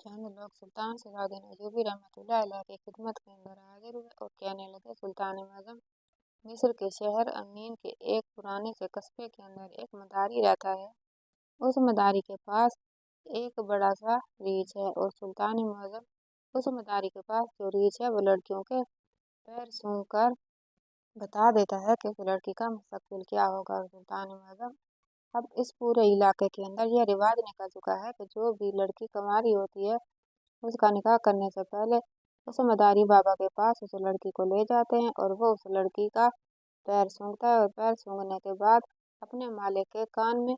चंद लोग सुल्तान सलाउद्दीन अय्यूबी रहमतुल्लाह अलैह की खिदमत के अंदर हाजिर हुए और कहने लगे, सुल्तान आज़म, मिस्र के शहर अमीन के एक पुराने से कस्बे के अंदर एक मदारी रहता है। उस मदारी के पास एक बड़ा सा रीछ है और सुल्तान आज़म, उस मदारी के पास जो रीछ है वो लड़कियों के पैर सूंघ कर बता देता है कि उस लड़की का मुस्तकबिल क्या होगा। और सुल्तान आज़म, अब इस पूरे इलाके के अंदर यह रिवाज निकल चुका है कि जो भी लड़की कुंवारी होती है उसका निकाह करने से पहले उस मदारी बाबा के पास उस लड़की को ले जाते हैं और वो उस लड़की का पैर सूंघता है और पैर सूंघने के बाद अपने मालिक के कान में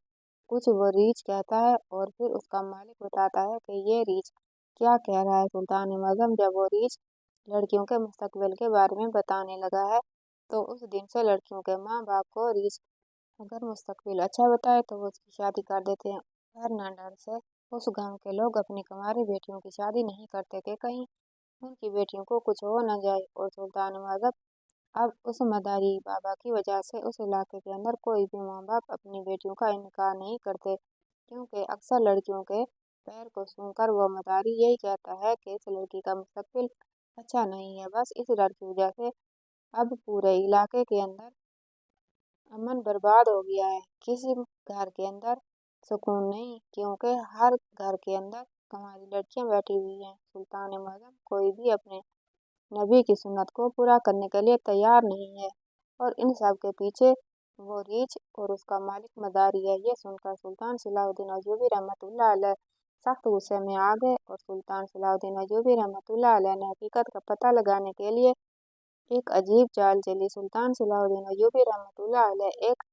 कुछ वो रीछ कहता है और फिर उसका मालिक बताता है कि ये रीछ क्या कह रहा है। सुल्तान आज़म, जब वो रीछ लड़कियों के मुस्तकबिल के बारे में बताने लगा है तो उस दिन से लड़कियों के माँ बाप को रीछ अगर मुस्तकबिल अच्छा बताए तो वो उसकी शादी कर देते हैं। डर न डर से उस गांव के लोग अपनी कुंवारी बेटियों की शादी नहीं करते कि कहीं उनकी बेटियों को कुछ हो न जाए। और सुल्तान आज़म, अब उस मदारी बाबा की वजह से उस इलाके के अंदर कोई भी माँ बाप अपनी बेटियों का निकाह नहीं करते, क्योंकि अक्सर लड़कियों के पैर को सूंघकर वो मदारी यही कहता है कि इस लड़की का मुस्तकबिल अच्छा नहीं है। बस इस डर की वजह से अब पूरे इलाके के अंदर अमन बर्बाद हो गया है। किसी घर के अंदर सुकून नहीं, क्योंकि हर घर के अंदर कुंवारी लड़कियां बैठी हुई हैं। सुल्तान आज़म, कोई भी अपने नबी की सुन्नत को पूरा करने के लिए तैयार नहीं है और इन सब के पीछे वो रीछ और उसका मालिक मदारी है। ये सुनकर सुल्तान सलाउद्दीन अय्यूबी रहमतुल्लाह अलैह सख्त गुस्से में आ गए और सुल्तान सलाउद्दीन अय्यूबी रहमतुल्लाह अलैह ने हकीकत का पता लगाने के लिए एक अजीब चाल चली। सुल्तान सलाउद्दीन अय्यूबी रहमतुल्लाह अलैह एक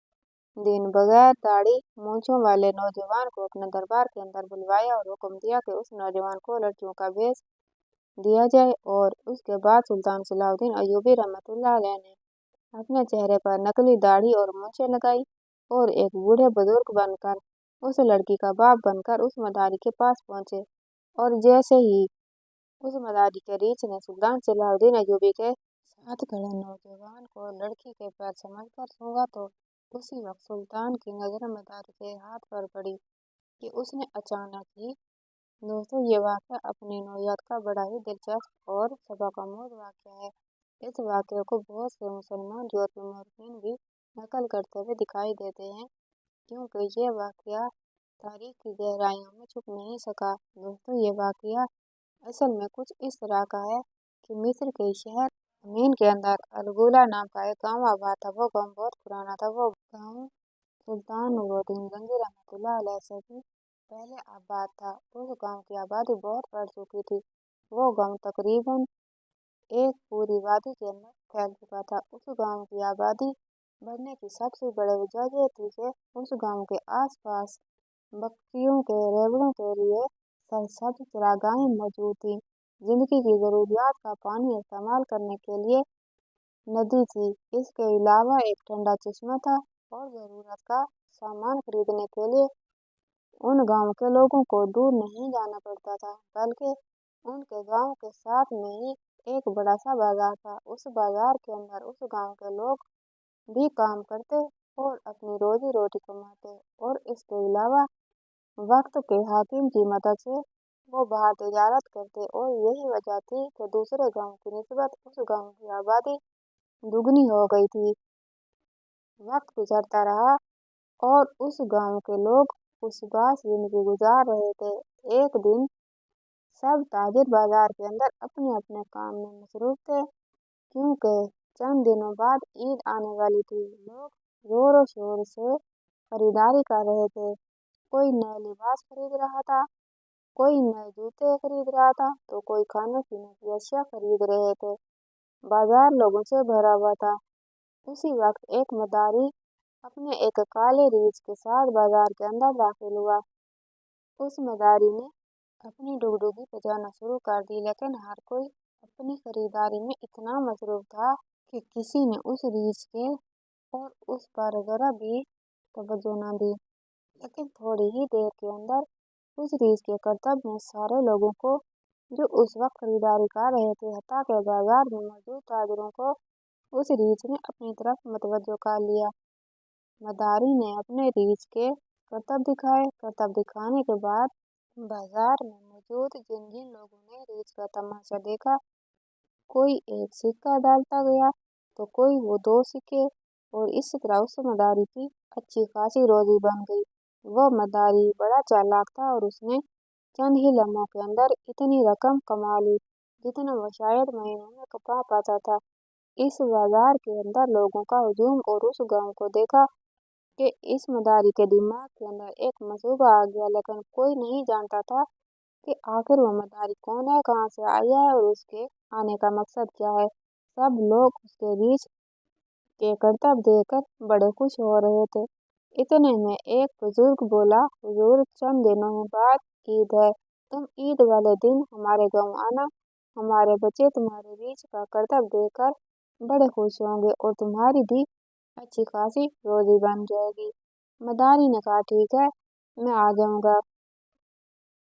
दिन बगैर दाढ़ी मूंछों वाले नौजवान को अपने दरबार के अंदर बुलवाया और हुक्म दिया कि उस नौजवान को लड़कियों का भेष दिया जाए। और उसके बाद सुल्तान सलाउद्दीन अय्यूबी रहमतुल्लाह अलैह ने अपने चेहरे पर नकली दाढ़ी और मूंछें लगाई और एक बूढ़े बुजुर्ग बनकर उस लड़की का बाप बनकर उस मदारी के पास पहुंचे। और जैसे ही उस मदारी के रीछ ने सुल्तान सलाउद्दीन अय्यूबी के साथ खड़े नौजवान को लड़की के पैर समझकर सूंघा तो उसी वक्त सुल्तान की नजर मदारी के हाथ पर पड़ी कि उसने अचानक ही, दोस्तों ये वाक़या अपनी नौयत का बड़ा ही दिलचस्प और सबकामोद वाक़या है। इस वाक़ये को बहुत से मुसलमान मौरखीन भी नकल करते हुए दिखाई देते हैं, क्योंकि ये वाक़या तारीख की गहराइयों में छुप नहीं सका। दोस्तों ये वाक़या असल में कुछ इस तरह का है कि मिस्र के शहर अमीन के अंदर अलगुला नाम का एक गांव आबाद था। वो गांव बहुत पुराना था। वो गांव सुल्तान नूरुद्दीन गंजी रहमतुल्लाह अलैह से भी पहले आबाद था। उस गांव की आबादी बहुत बढ़ चुकी थी। वो गांव तकरीबन एक पूरी वादी के अंदर फैल चुका था। उस गांव की आबादी बढ़ने की सबसे बड़ी वजह ये थी कि उस गांव के आसपास बकरियों के रेवड़ों के लिए सरसब्ज चरागाहें मौजूद थी। जिंदगी की जरूरियात का पानी इस्तेमाल करने के लिए नदी थी। इसके अलावा एक ठंडा चश्मा था और जरूरत का सामान खरीदने के लिए उन गांव के लोगों को दूर नहीं जाना पड़ता था, बल्कि उनके गांव के साथ में ही एक बड़ा सा बाजार था। उस बाजार के अंदर उस गांव के लोग भी काम करते और अपनी रोजी रोटी कमाते और इसके अलावा वक्त के हाकिम की मदद से वो बाहर तिजारत करते। और यही वजह थी कि दूसरे गांव की निस्बत उस गांव की आबादी दुगनी हो गई थी। वक्त गुजरता रहा और उस गांव के लोग खुशबाश जिंदगी गुजार रहे थे। एक दिन सब ताजिर बाजार के अंदर अपने अपने काम में मसरूफ थे, क्योंकि चंद दिनों बाद ईद आने वाली थी। लोग जोरों शोर से खरीदारी कर रहे थे। कोई नए लिबास खरीद रहा था, कोई नए जूते खरीद रहा था, तो कोई खाने पीने की अशिया खरीद रहे थे। बाजार लोगों से भरा हुआ था। उसी वक्त एक मदारी अपने एक काले रीछ के साथ बाजार के अंदर दाखिल हुआ। उस मदारी ने अपनी डुगडुगी बजाना शुरू कर दी, लेकिन हर कोई अपनी खरीदारी में इतना मसरूफ था कि किसी ने उस रीछ के और उस पर जरा भी तवज्जो न दी। लेकिन थोड़ी ही देर के अंदर उस रीछ के करतब ने सारे लोगों को जो उस वक्त खरीदारी कर रहे थे, हत्ता के बाजार में मौजूद ताजिरों को, उस रीछ ने अपनी तरफ मतवज्जो कर लिया। मदारी ने अपने रीछ के करतब दिखाए। करतब दिखाने के बाद बाजार में बावजूद जिन जिन लोगों ने रीछ का तमाशा देखा, कोई एक सिक्का डालता गया तो कोई वो 2 सिक्के, और इस तरह उस मदारी की अच्छी खासी रोजी बन गई। वह मदारी बड़ा चालाक था और उसने चंद ही लम्हों के अंदर इतनी रकम कमा ली जितना वह शायद महीनों में कमा पाता था। इस बाजार के अंदर लोगों का हुजूम और उस गांव को देखा कि इस मदारी के दिमाग के अंदर एक मंसूबा आ गया, लेकिन कोई नहीं जानता था कि आखिर वह मदारी कौन है, कहाँ से आया है और उसके आने का मकसद क्या है। सब लोग उसके रीछ के करतब देखकर बड़े खुश हो रहे थे। इतने में एक बुजुर्ग बोला, हुजूर, चंद दिनों में बाद ईद है, तुम ईद वाले दिन हमारे गांव आना। हमारे बच्चे तुम्हारे रीछ का करतब देखकर बड़े खुश होंगे और तुम्हारी भी अच्छी खासी रोजी बन जाएगी। मदारी ने कहा, ठीक है, मैं आ जाऊंगा।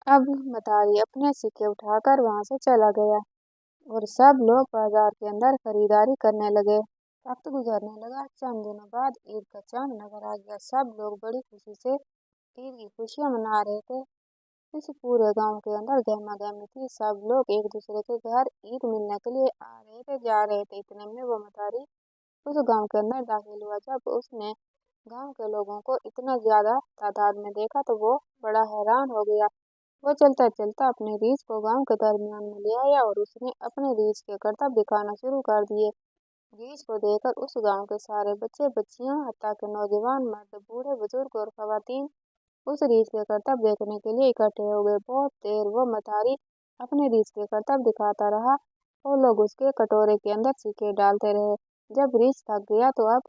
अब मदारी अपने सिक्के उठाकर वहां से चला गया और सब लोग बाजार के अंदर खरीदारी करने लगे। वक्त गुजरने लगा। चंद दिनों बाद ईद का चांद नजर आ गया। सब लोग बड़ी खुशी से ईद की खुशियां मना रहे थे। इस पूरे गांव के अंदर गहमा गहमी थी। सब लोग एक दूसरे के घर ईद मिलने के लिए आ रहे थे, जा रहे थे। इतने में वो मदारी उस गांव के अंदर दाखिल हुआ। जब उसने गांव के लोगों को इतना ज्यादा तादाद में देखा तो वो बड़ा हैरान हो गया। वो चलता चलता अपने रीछ को गांव के दरमियान में ले आया और उसने अपने रीछ के करतब दिखाना शुरू कर दिए। रीछ को देखकर उस गांव के सारे बच्चे बच्चियां, हत्ता के नौजवान, मर्द, बूढ़े, बुजुर्ग और खवातीन उस रीछ के करतब देखने के लिए इकट्ठे हो गए। बहुत देर वो मदारी अपने रीछ के करतब दिखाता रहा और लोग उसके कटोरे के अंदर सिक्के डालते रहे। जब रीछ थक गया तो अब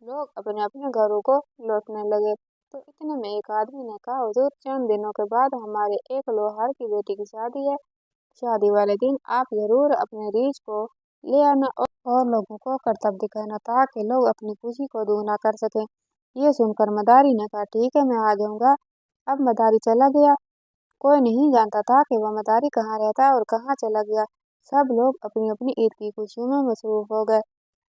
लोग अपने अपने घरों को लौटने लगे। तो इतने में एक आदमी ने कहा, हुजूर, चंद दिनों के बाद हमारे एक लोहार की बेटी की शादी है। शादी वाले दिन आप जरूर अपने रीछ को ले आना और लोगों को करतब दिखाना ताकि लोग अपनी खुशी को दुगना कर सकें। ये सुनकर मदारी ने कहा, ठीक है, मैं आ जाऊंगा। अब मदारी चला गया। कोई नहीं जानता था कि वह मदारी कहाँ रहता है और कहाँ चला गया। सब लोग अपनी अपनी ईद की खुशियों में मसरूफ हो गए।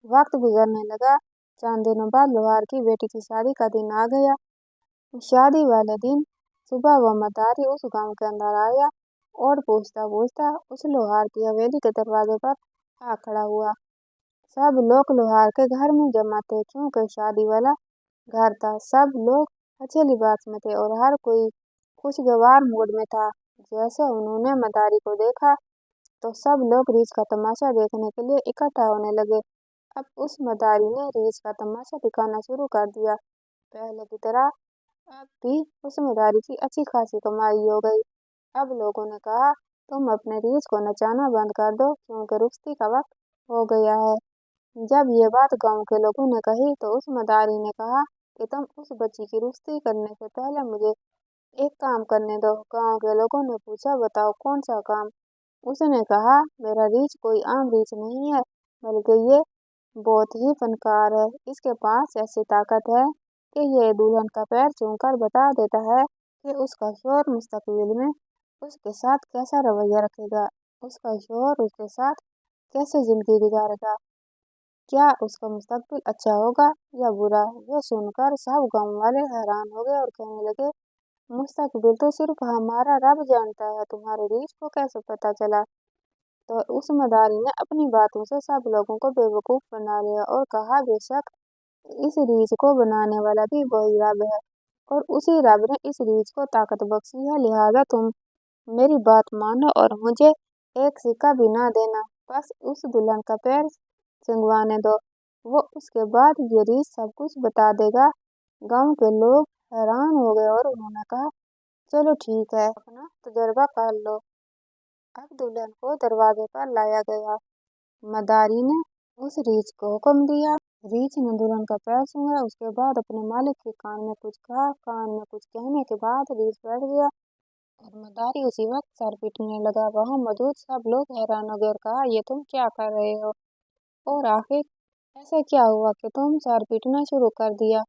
वक्त गुजरने लगा। चंद दिनों बाद लोहार की बेटी की शादी का दिन आ गया। शादी वाले दिन सुबह वह मदारी उस गांव के अंदर आया और पूछता पूछता उस लोहार की हवेली के दरवाजे पर आ खड़ा हुआ। सब लोग लोहार के घर में जमा थे क्योंकि शादी वाला घर था। सब लोग अच्छे लिबास में थे और हर कोई खुशगवार मूड में था। जैसे उन्होंने मदारी को देखा तो सब लोग रीछ का तमाशा देखने के लिए इकट्ठा होने लगे। अब उस मदारी ने रीछ का तमाशा दिखाना शुरू कर दिया। पहले की तरह अब भी उस मदारी की अच्छी खासी कमाई हो गई। अब लोगों ने कहा, तुम अपने रीछ को नचाना बंद कर दो क्योंकि रुखसती का वक्त हो गया है। जब ये बात गांव के लोगों ने कही तो उस मदारी ने कहा कि तुम उस बच्ची की रुखसती करने से पहले मुझे एक काम करने दो। गांव के लोगों ने पूछा, बताओ कौन सा काम? उसने कहा, मेरा रीछ कोई आम रीछ नहीं है, बल्कि ये बहुत ही फनकार है। इसके पास ऐसी ताकत है कि ये दुल्हन का पैर छूकर बता देता है कि उसका शौहर मुस्तकबिल में उसके साथ कैसा रवैया रखेगा, उसका शौहर उसके साथ कैसे जिंदगी गुजारेगा, क्या उसका मुस्तकबिल अच्छा होगा या बुरा। यह सुनकर सब गांव वाले हैरान हो गए और कहने लगे, मुस्तकबिल तो सिर्फ हमारा रब जानता है, तुम्हारे रीछ को कैसे पता चला। तो उस मदारी ने अपनी बातों से सब लोगों को बेवकूफ बना लिया और कहा, बेशक इस रीछ को बनाने वाला भी वही रब है और उसी रब ने इस रीछ को ताकत बख्शी है। लिहाजा तुम मेरी बात मानो और मुझे एक सिक्का भी ना देना, बस उस दुल्हन का पैर चिंगवाने दो। वो उसके बाद ये रीछ सब कुछ बता देगा। गांव के लोग हैरान हो गए और उन्होंने कहा, चलो ठीक है, अपना तजर्बा कर लो। अब दुल्हन को दरवाजे पर लाया गया। मदारी ने उस रीछ को हुक्म दिया। रीछ ने दुल्हन का पैर सूंघा, उसके बाद अपने मालिक के कान में कुछ कहा। कान में कुछ कहने के बाद रीछ बैठ गया और मदारी उसी वक्त सर पीटने लगा। वहां मौजूद सब लोग हैरान हो गए और कहा, ये तुम क्या कर रहे हो और आखिर ऐसा क्या हुआ कि तुम सर पीटना शुरू कर दिया।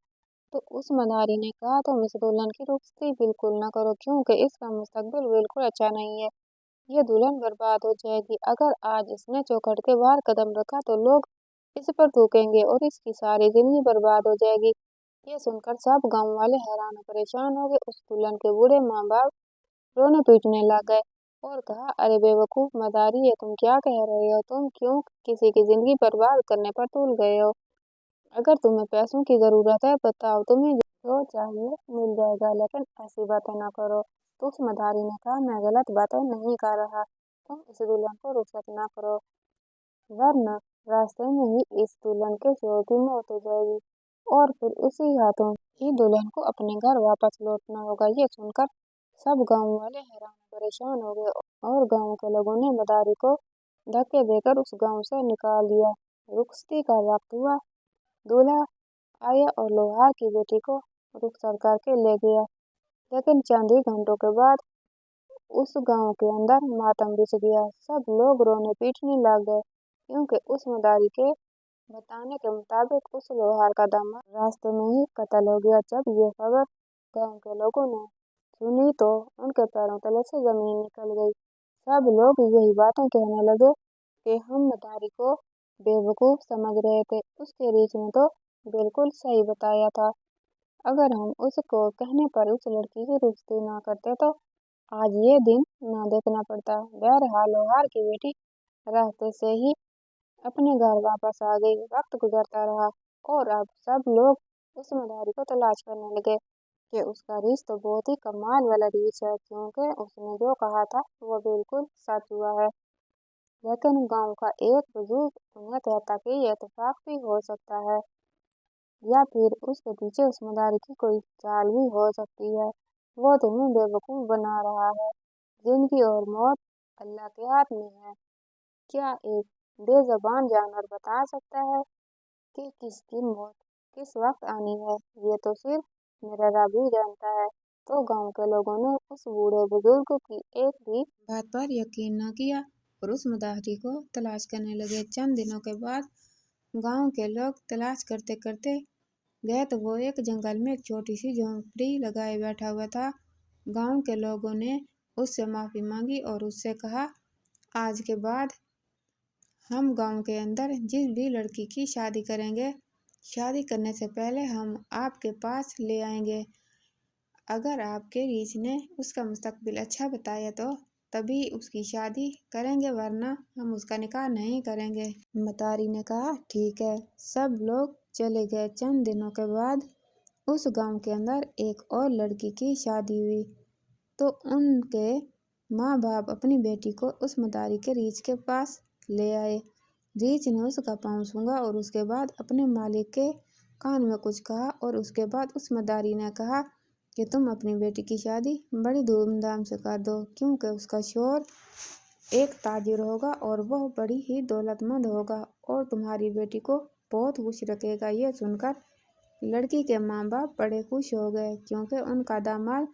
तो उस मदारी ने कहा, तुम इस दुल्हन की रुखसती बिल्कुल न करो क्योंकि इसका मुस्तकबिल बिल्कुल अच्छा नहीं है। ये दुल्हन बर्बाद हो जाएगी। अगर आज इसने चौखट के बाहर कदम रखा तो लोग इस पर थूकेंगे और इसकी सारी जिंदगी बर्बाद हो जाएगी। ये सुनकर सब गांव वाले हैरान और परेशान हो गए। उस दुल्हन के बूढ़े माँ बाप रोने पीटने लग गए। और कहा, अरे बेवकूफ मदारी, ये तुम क्या कह रहे हो? तुम क्यों किसी की जिंदगी बर्बाद करने पर तुल गए हो? अगर तुम्हें पैसों की जरूरत है, बताओ, तुम्हें जो चाहिए मिल जाएगा, लेकिन ऐसी बातें ना करो। तो उस मदारी ने कहा, मैं गलत बातें नहीं कर रहा, तुम इस दुल्हन को रुखसत ना करो, वरना रास्ते में ही इस दुल्हन के चोर की मौत हो जाएगी और फिर उसी हाथों ही दुल्हन को अपने घर वापस लौटना होगा। ये सुनकर सब गांव वाले हैरान परेशान हो गए और गांव के लोगों ने मदारी को धक्के देकर उस गांव से निकाल दिया। रुखसती का वक्त हुआ, दूल्हा आया और लोहार की बेटी को रुखसत करके ले गया, लेकिन चंद ही घंटों के बाद उस गांव के अंदर मातम बिछ गया। सब लोग रोने पीटने लग गए, क्योंकि उस मदारी के बताने के मुताबिक उस लोहार का दामाद रास्ते में ही कत्ल हो गया। जब ये खबर गांव के लोगों ने सुनी तो उनके पैरों तले से जमीन निकल गई। सब लोग यही बातें कहने लगे कि हम मदारी को बेवकूफ समझ रहे थे, उसके रीछ ने तो बिल्कुल सही बताया था। अगर हम उसको कहने पर उस लड़की की रुखसती ना करते तो आज ये दिन ना देखना पड़ता। बहरहाल लोहार की बेटी रास्ते से ही अपने घर वापस आ गई। वक्त गुजरता रहा और अब सब लोग उस मदारी को तलाश करने लगे कि उसका रीछ तो बहुत ही कमाल वाला रीछ है, क्योंकि उसने जो कहा था वो बिल्कुल सच हुआ है। लेकिन गांव का एक बुजुर्ग उन्हें कहता कि ये इत्तेफाक भी हो सकता है, या फिर उसके पीछे उस मदारी की कोई चाल भी हो सकती है। वो तुम्हें बेवकूफ बना रहा है। जिंदगी और मौत अल्लाह के हाथ में है। क्या एक बेज़ुबान जानवर बता सकता है कि किसकी मौत किस वक्त आनी है? ये तो सिर्फ मेरा रब ही जानता है। तो गांव के लोगों ने उस बूढ़े बुजुर्ग की एक भी बात पर यकीन न किया और उस मदारी को तलाश करने लगे। चंद दिनों के बाद गांव के लोग तलाश करते करते गए तो वो एक जंगल में एक छोटी सी झोंपड़ी लगाए बैठा हुआ था। गांव के लोगों ने उससे माफी मांगी और उससे कहा, आज के बाद हम गांव के अंदर जिस भी लड़की की शादी करेंगे, शादी करने से पहले हम आपके पास ले आएंगे। अगर आपके रीछ ने उसका मुस्तकबिल अच्छा बताया तो तभी उसकी शादी करेंगे, वरना हम उसका निकाह नहीं करेंगे। मतारी ने कहा, ठीक है। सब लोग चले गए। चंद दिनों के बाद उस गांव के अंदर एक और लड़की की शादी हुई तो उनके माँ बाप अपनी बेटी को उस मदारी के रीछ के पास ले आए। रीछ ने उसका पाँव सूंघा और उसके बाद अपने मालिक के कान में कुछ कहा और उसके बाद उस मदारी ने कहा कि तुम अपनी बेटी की शादी बड़ी धूमधाम से कर दो, क्योंकि उसका शौहर एक ताजिर होगा और वह बड़ी ही दौलतमंद होगा और तुम्हारी बेटी को बहुत खुश रखेगा। यह सुनकर लड़की के माँ बाप बड़े खुश हो गए, क्योंकि उनका दामाद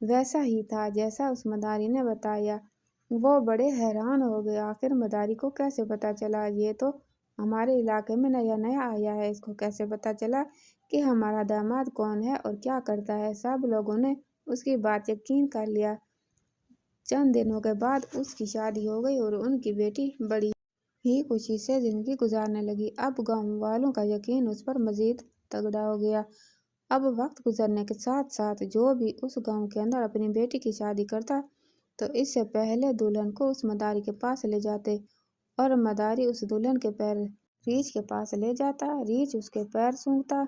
वैसा ही था जैसा उस मदारी ने बताया। वो बड़े हैरान हो गए, आखिर मदारी को कैसे पता चला? ये तो हमारे इलाके में नया नया आया है, इसको कैसे पता चला कि हमारा दामाद कौन है और क्या करता है? सब लोगों ने उसकी बात यकीन कर लिया। चंद दिनों के बाद उसकी शादी हो गई और उनकी बेटी बड़ी ही खुशी से जिंदगी गुजारने लगी। अब गांव वालों का यकीन उस पर मजीद तगड़ा हो गया। अब वक्त गुजरने के साथ साथ जो भी उस गांव के अंदर अपनी बेटी की शादी करता तो इससे पहले दुल्हन को उस मदारी के पास ले जाते और मदारी उस दुल्हन के पैर रीछ के पास ले जाता। रीछ उसके पैर सूंघता,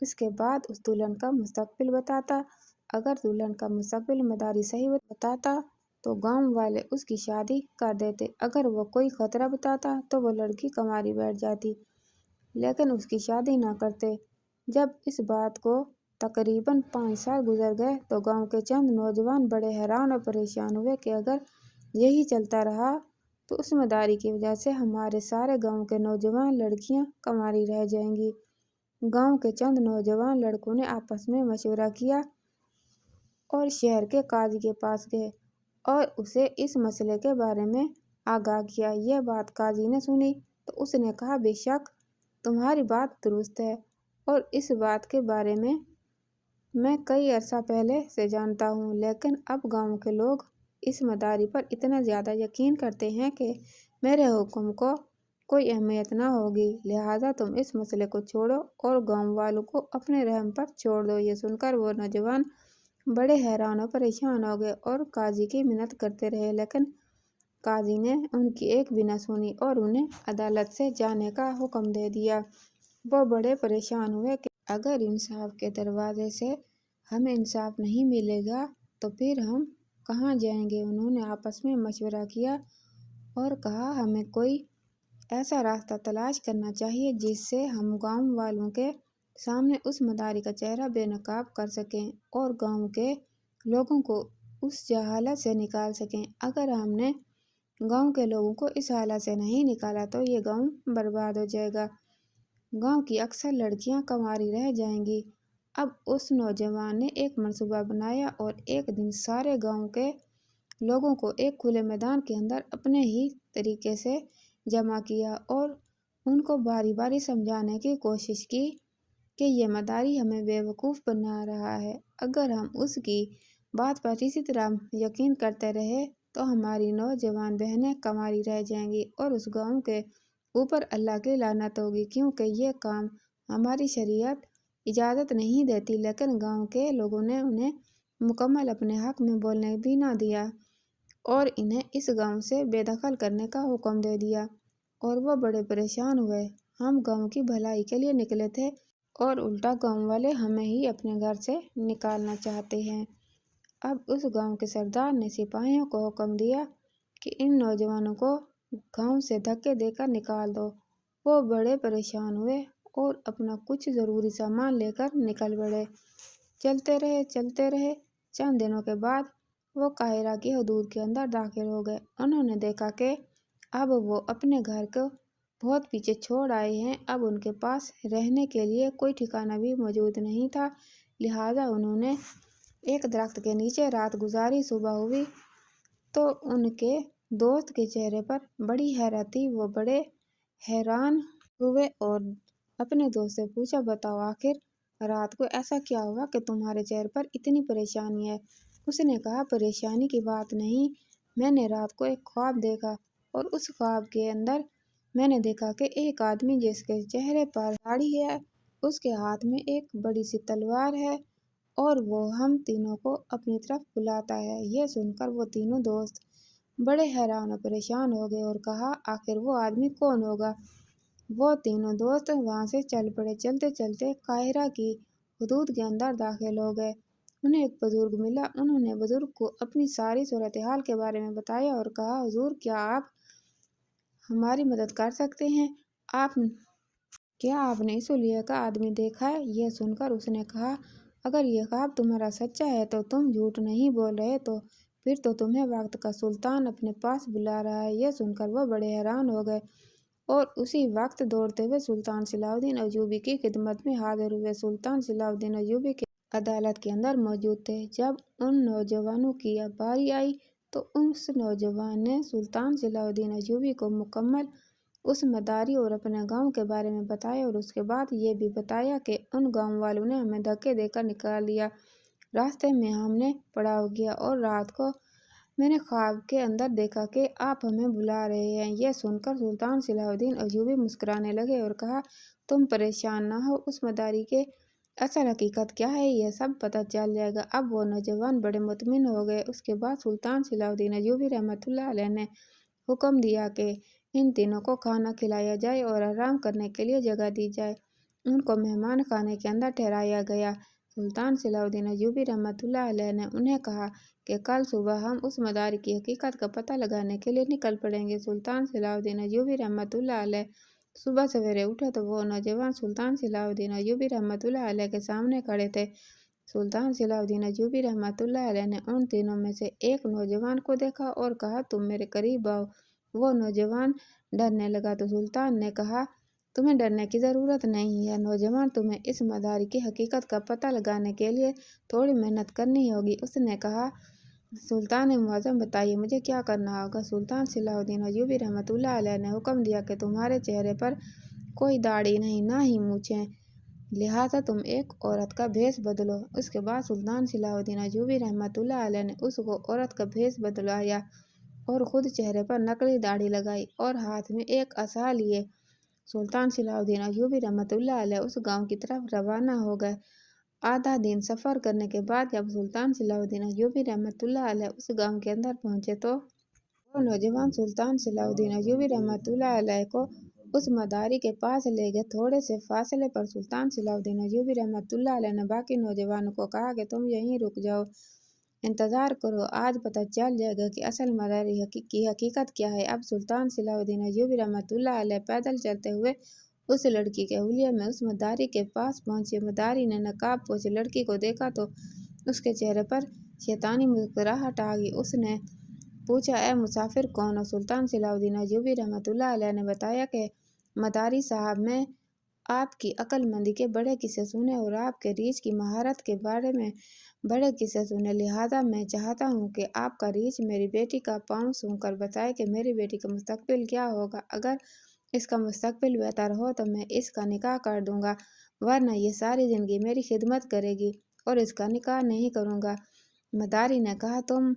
इसके बाद उस दुल्हन का मुस्तकबिल बताता। अगर दुल्हन का मुस्तकबिल मदारी सही बताता तो गांव वाले उसकी शादी कर देते। अगर वो कोई खतरा बताता तो वो लड़की कंवारी बैठ जाती, लेकिन उसकी शादी ना करते। जब इस बात को तकरीबन 5 साल गुजर गए तो गांव के चंद नौजवान बड़े हैरान और परेशान हुए कि अगर यही चलता रहा तो उस मदारी की वजह से हमारे सारे गांव के नौजवान लड़कियां कंवारी रह जाएंगी। गांव के चंद नौजवान लड़कों ने आपस में मशवरा किया और शहर के काजी के पास गए और उसे इस मसले के बारे में आगाह किया। यह बात काजी ने सुनी तो उसने कहा, बेशक तुम्हारी बात दुरुस्त है और इस बात के बारे में मैं कई अरसा पहले से जानता हूँ, लेकिन अब गांव के लोग इस मदारी पर इतना ज़्यादा यकीन करते हैं कि मेरे हुक्म को कोई अहमियत ना होगी, लिहाजा तुम इस मसले को छोड़ो और गांव वालों को अपने रहम पर छोड़ दो। ये सुनकर वो नौजवान बड़े हैरान और परेशान हो गए और काजी की मिन्नत करते रहे, लेकिन काजी ने उनकी एक भी न सुनी और उन्हें अदालत से जाने का हुक्म दे दिया। वो बड़े परेशान हुए कि अगर इंसाफ के दरवाजे से हमें इंसाफ नहीं मिलेगा तो फिर हम कहाँ जाएंगे। उन्होंने आपस में मशवरा किया और कहा, हमें कोई ऐसा रास्ता तलाश करना चाहिए जिससे हम गांव वालों के सामने उस मदारी का चेहरा बेनकाब कर सकें और गांव के लोगों को उस जहालत से निकाल सकें। अगर हमने गांव के लोगों को इस हालत से नहीं निकाला तो ये गांव बर्बाद हो जाएगा। गांव की अक्सर लड़कियां कंवारी रह जाएंगी। अब उस नौजवान ने एक मंसूबा बनाया और एक दिन सारे गांव के लोगों को एक खुले मैदान के अंदर अपने ही तरीके से जमा किया और उनको बारी बारी समझाने की कोशिश की कि ये मदारी हमें बेवकूफ़ बना रहा है। अगर हम उसकी बात पर इसी तरह यकीन करते रहे तो हमारी नौजवान बहनें कंवारी रह जाएंगी और उस गांव के ऊपर अल्लाह की लानत होगी, क्योंकि ये काम हमारी शरीयत इजाज़त नहीं देती। लेकिन गांव के लोगों ने उन्हें मुकम्मल अपने हक में बोलने भी ना दिया और इन्हें इस गांव से बेदखल करने का हुक्म दे दिया और वो बड़े परेशान हुए। हम गांव की भलाई के लिए निकले थे और उल्टा गांव वाले हमें ही अपने घर से निकालना चाहते हैं। अब उस गांव के सरदार ने सिपाहियों को हुक्म दिया कि इन नौजवानों को गांव से धक्के देकर निकाल दो। वो बड़े परेशान हुए और अपना कुछ ज़रूरी सामान लेकर निकल पड़े। चलते रहे। चंद दिनों के बाद वो काहिरा की हदूद के अंदर दाखिल हो गए। उन्होंने देखा कि अब वो अपने घर को बहुत पीछे छोड़ आए हैं। अब उनके पास रहने के लिए कोई ठिकाना भी मौजूद नहीं था, लिहाजा उन्होंने एक दरख्त के नीचे रात गुजारी। सुबह हुई तो उनके दोस्त के चेहरे पर बड़ी हैरत थी। वो बड़े हैरान हुए और अपने दोस्त से पूछा, बताओ आखिर रात को ऐसा क्या हुआ कि तुम्हारे चेहरे पर इतनी परेशानी है। उसने कहा, परेशानी की बात नहीं, मैंने रात को एक ख्वाब देखा और उस ख्वाब के अंदर मैंने देखा कि एक आदमी जिसके चेहरे पर दाढ़ी है, उसके हाथ में एक बड़ी सी तलवार है और वो हम तीनों को अपनी तरफ बुलाता है। यह सुनकर वो तीनों दोस्त बड़े हैरान और परेशान हो गए और कहा, आखिर वो आदमी कौन होगा। वो तीनों दोस्त वहाँ से चल पड़े। चलते चलते काहिरा की हदूद के अंदर दाखिल हो गए। उन्हें एक बुजुर्ग मिला। उन्होंने बुजुर्ग को अपनी सारी सूरत हाल के बारे में बताया और कहा, हुजूर, क्या आप हमारी मदद कर सकते हैं। क्या आपने इस हुलिया का आदमी देखा है। यह सुनकर उसने कहा, अगर यह ख्वाब तुम्हारा सच्चा है तो तुम झूठ नहीं बोल रहे, तो फिर तो तुम्हें वक्त का सुल्तान अपने पास बुला रहा है। यह सुनकर वह बड़े हैरान हो गए और उसी वक्त दौड़ते हुए सुल्तान सलाहुद्दीन अय्यूबी की खिदमत में हाजिर हुए। सुल्तान सलाहुद्दीन अय्यूबी के अदालत के अंदर मौजूद थे। जब उन नौजवानों की बारी आई तो उस नौजवान ने सुल्तान सलाहुद्दीन अय्यूबी को मुकम्मल उस मदारी और अपने गांव के बारे में बताया और उसके बाद ये भी बताया कि उन गांव वालों ने हमें धक्के देकर निकाल दिया, रास्ते में हमने पड़ाव किया और रात को मैंने ख्वाब के अंदर देखा कि आप हमें बुला रहे हैं। यह सुनकर सुल्तान सलाहुद्दीन अय्यूबी मुस्कुराने लगे और कहा, तुम परेशान ना हो, उस मदारी के असल हकीकत क्या है यह सब पता चल जाएगा। अब वो नौजवान बड़े मुतमिन हो गए। उसके बाद सुल्तान सलाहुद्दीन अय्यूबी रहमतुल्लाह अलैह ने हुक्म दिया कि इन तीनों को खाना खिलाया जाए और आराम करने के लिए जगह दी जाए। उनको मेहमान खाने के अंदर ठहराया गया। सुल्तान सलाहुद्दीन अय्यूबी रहमतुल्लाह अलैह ने उन्हें कहा कि कल सुबह हम उस मदारी की हकीकत का पता लगाने के लिए निकल पड़ेंगे। सुल्तान सलाहुद्दीन अय्यूबी रहमतुल्लाह अलैह सुबह सवेरे उठे तो वो नौजवान सुल्तान सलाहुद्दीन अय्यूबी रहमतुल्लाह अलैह के सामने खड़े थे। सुल्तान सलाहुद्दीन अय्यूबी रहमतुल्लाह अलैह ने उन तीनों में से एक नौजवान को देखा और कहा, तुम मेरे करीब आओ। वो नौजवान डरने लगा तो सुल्तान ने कहा, तुम्हें डरने की ज़रूरत नहीं है नौजवान, तुम्हें इस मदारी की हकीकत का पता लगाने के लिए थोड़ी मेहनत करनी होगी। उसने कहा, सुल्तान मुअज़्ज़म, बताइए मुझे क्या करना होगा। सुल्तान सलाहुद्दीन अय्यूबी रहमतुल्लाह अलैह ने हुक्म दिया कि तुम्हारे चेहरे पर कोई दाढ़ी नहीं, ना ही मूछें, लिहाजा तुम एक औरत का भेष बदलो। उसके बाद सुल्तान सलाहुद्दीन अय्यूबी रहमतुल्लाह अलैह ने उसको औरत का भेष बदलाया और ख़ुद चेहरे पर नकली दाढ़ी लगाई और हाथ में एक असा लिए सुल्तान सलाहुद्दीन अय्यूबी रहमतुल्लाह अलैह उस गांव की तरफ रवाना हो गए। आधा दिन सफ़र करने के बाद जब सुल्तान सलाहुद्दीन अय्यूबी रहमतुल्लाह अलैह उस गांव के अंदर पहुंचे तो वो नौजवान सुल्तान सलाहुद्दीन अय्यूबी रहमतुल्लाह अलैह को उस मदारी के पास ले गए। थोड़े से फासले पर सुल्तान सलाहुद्दीन अय्यूबी रहमतुल्लाह अलैह ने बाकी नौजवानों को कहा कि तुम यहीं रुक जाओ, इंतज़ार करो, आज पता चल जाएगा कि असल मदारी की हकीकत क्या है। अब सुल्तान सलाहुद्दीन अय्यूबी रहमतुल्लाह अलैह पैदल चलते हुए उस लड़की के हुलिये में उस मदारी के पास पहुंचे। मदारी ने नकाब पोंछे लड़की को देखा तो उसके चेहरे पर शैतानी मुस्कुराहट आ गई। उसने पूछा, ए मुसाफिर कौन हो? सुल्तान सलाहुद्दीन अय्यूबी रहमतुल्लाह अलैह ने बताया कि मदारी साहब, मैं आपकी अक्लमंदी के बड़े किस्से सुने और आपके रीछ की महारत के बारे में बड़े किस्से सुने, लिहाजा मैं चाहता हूँ कि आपका रीछ मेरी बेटी का पाँव सूंघकर बताए कि मेरी बेटी का मुस्तकबिल क्या होगा। अगर इसका मुस्तकबिल बेहतर हो तो मैं इसका निकाह कर दूंगा, वरना ये सारी जिंदगी मेरी खिदमत करेगी और इसका निकाह नहीं करूंगा। मदारी ने कहा, तुम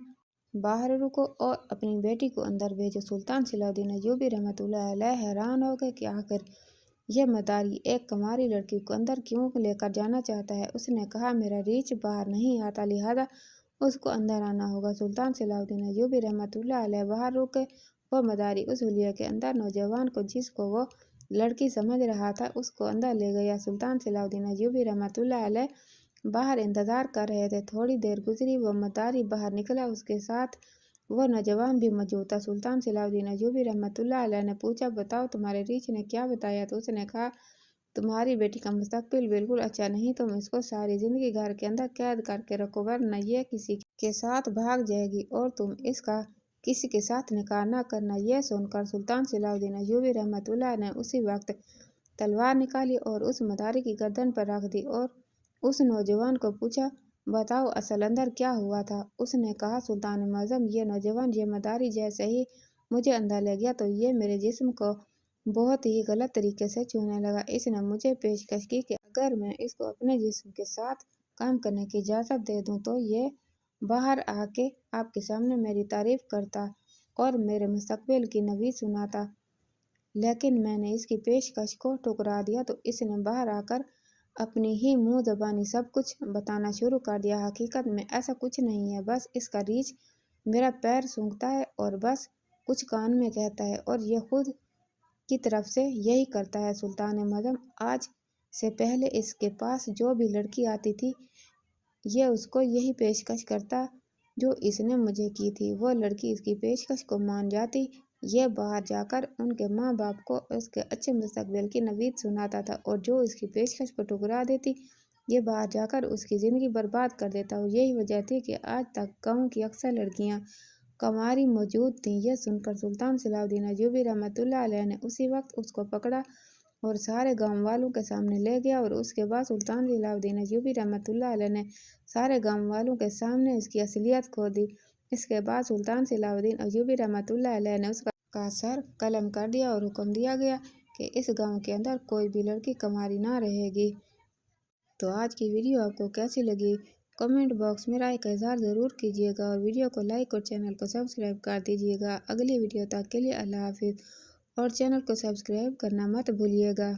बाहर रुको और अपनी बेटी को अंदर भेजो। सुल्तान सलाहुद्दीन अय्यूबी रहमतुल्लाह अलैह हैरान हो गए कि आखिर यह मदारी एक कुंवारी लड़की को अंदर क्यों लेकर जाना चाहता है। उसने कहा, मेरा रीछ बाहर नहीं आता, लिहाजा उसको अंदर आना होगा। सुल्तान सलाहुद्दीन अय्यूबी रहमतुल्लाह अलैह बाहर रुके। वो मदारी उस हुलिये के अंदर नौजवान को जिसको वो लड़की समझ रहा था उसको अंदर ले गया। सुल्तान सलाहुद्दीन अय्यूबी रहमतुल्लाह अलैह बाहर इंतजार कर रहे थे। थोड़ी देर गुजरी, वो मदारी बाहर निकला, उसके साथ वो नौजवान भी मौजूद था। सुल्तान सलाहुद्दीन अय्यूबी रहमतुल्लाह अलैह ने पूछा, बताओ तुम्हारे रीछ ने क्या बताया? तो उसने कहा, तुम्हारी बेटी का मुस्तकबिल बिल्कुल अच्छा नहीं, तुम इसको सारी जिंदगी घर के अंदर कैद करके रखो, वरना ये किसी के साथ भाग जाएगी और तुम इसका किसी के साथ निकाह न करना। यह सुनकर सुल्तान सलाहुद्दीन अय्यूबी रहमतुल्लाह ने उसी वक्त तलवार निकाली और उस मदारी की गर्दन पर रख दी और उस नौजवान को पूछा, बताओ असल अंदर क्या हुआ था? उसने कहा, सुल्तान मुअज़्ज़म, ये नौजवान ये मदारी जैसे ही मुझे अंदर ले गया तो ये मेरे जिस्म को बहुत ही गलत तरीके से छूने लगा। इसने मुझे पेशकश की कि अगर मैं इसको अपने जिस्म के साथ काम करने की इजाज़त दे दूं तो ये बाहर आके आपके सामने मेरी तारीफ करता और मेरे मुस्तकबिल की नवीद सुनाता, लेकिन मैंने इसकी पेशकश को ठुकरा दिया तो इसने बाहर आकर अपनी ही मुंह ज़बानी सब कुछ बताना शुरू कर दिया। हकीकत में ऐसा कुछ नहीं है, बस इसका रीछ मेरा पैर सूंघता है और बस कुछ कान में कहता है और ये खुद की तरफ से यही करता है। सुल्तान मुअज़्ज़म, आज से पहले इसके पास जो भी लड़की आती थी ये उसको यही पेशकश करता जो इसने मुझे की थी। वो लड़की इसकी पेशकश को मान जाती, ये बाहर जाकर उनके माँ बाप को उसके अच्छे मुस्तकबिल की नवीद सुनाता था और जो इसकी पेशकश को ठुकरा देती ये बाहर जाकर उसकी ज़िंदगी बर्बाद कर देता। और यही वजह थी कि आज तक गाँव की अक्सर लड़कियाँ कुंवारी मौजूद थीं। यह सुनकर सुल्तान सलाहुद्दीन अय्यूबी रहमतुल्लाह अलैह ने उसी वक्त उसको पकड़ा और सारे गांव वालों के सामने ले गया और उसके बाद सुल्तान सलाहुद्दीन अय्यूबी रहमतुल्लाह अलैह ने सारे गांव वालों के सामने उसकी असलियत खो दी। इसके बाद सुल्तान सलाहुद्दीन अय्यूबी रहमतुल्लाह अलैह ने उसका सर कलम कर दिया और हुक्म दिया गया कि इस गांव के अंदर कोई भी लड़की कुंवारी ना रहेगी। तो आज की वीडियो आपको कैसी लगी कमेंट बॉक्स में राय का इज़हार ज़रूर कीजिएगा और वीडियो को लाइक और चैनल को सब्सक्राइब कर दीजिएगा। अगली वीडियो तक के लिए अल्लाह हाफिज़ और चैनल को सब्सक्राइब करना मत भूलिएगा।